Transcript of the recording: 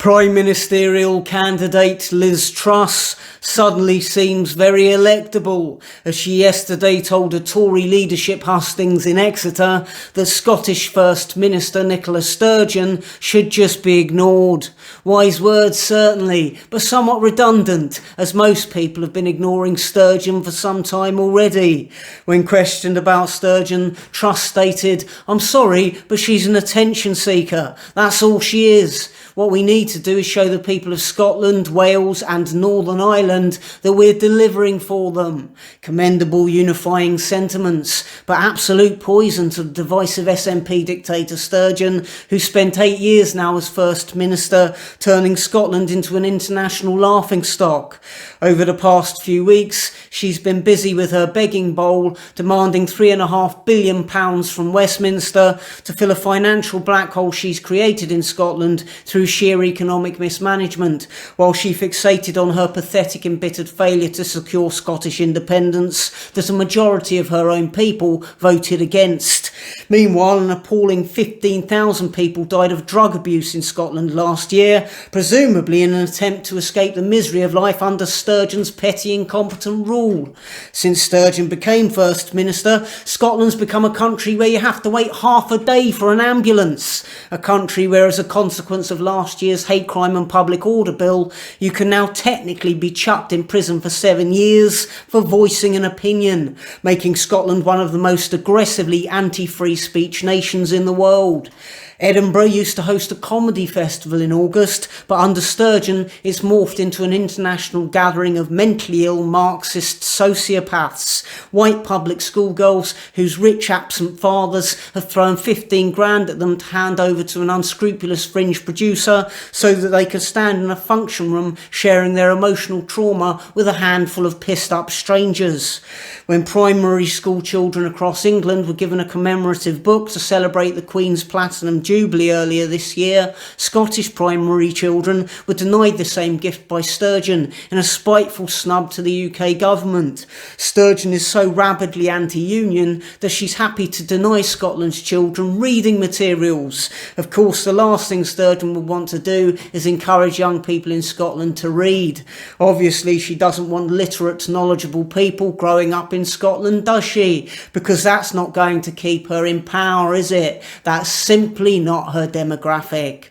Prime Ministerial candidate Liz Truss suddenly seems very electable, as she yesterday told a Tory leadership hustings in Exeter that Scottish First Minister Nicola Sturgeon should just be ignored. Wise words certainly, but somewhat redundant, as most people have been ignoring Sturgeon for some time already. When questioned about Sturgeon, Truss stated, "I'm sorry, but she's an attention seeker. That's all she is. What we need to do is show the people of Scotland, Wales and Northern Ireland that we're delivering for them." Commendable unifying sentiments, but absolute poison to the divisive SNP dictator Sturgeon, who spent 8 years now as First Minister, turning Scotland into an international laughingstock. Over the past few weeks, she's been busy with her begging bowl, demanding £3.5 billion from Westminster to fill a financial black hole she's created in Scotland through sheer economic mismanagement, while she fixated on her pathetic embittered failure to secure Scottish independence that a majority of her own people voted against. Meanwhile, an appalling 15,000 people died of drug abuse in Scotland last year, presumably in an attempt to escape the misery of life under Sturgeon's petty, incompetent rule. Since Sturgeon became First Minister, Scotland's become a country where you have to wait half a day for an ambulance. A country where, as a consequence of last year's hate crime and public order bill, you can now technically be chucked in prison for 7 years for voicing an opinion, making Scotland one of the most aggressively anti-free speech nations in the world. Edinburgh used to host a comedy festival in August, but under Sturgeon it's morphed into an international gathering of mentally ill Marxist sociopaths, white public schoolgirls whose rich absent fathers have thrown 15 grand at them to hand over to an unscrupulous fringe producer so that they could stand in a function room sharing their emotional trauma with a handful of pissed up strangers. When primary school children across England were given a commemorative book to celebrate the Queen's Platinum Jubilee earlier this year, Scottish primary children were denied the same gift by Sturgeon in a spiteful snub to the UK government. Sturgeon is so rabidly anti-union that she's happy to deny Scotland's children reading materials. Of course, the last thing Sturgeon would want to do is encourage young people in Scotland to read. Obviously, she doesn't want literate, knowledgeable people growing up in Scotland, does she? Because that's not going to keep her in power, is it? That's simply not her demographic.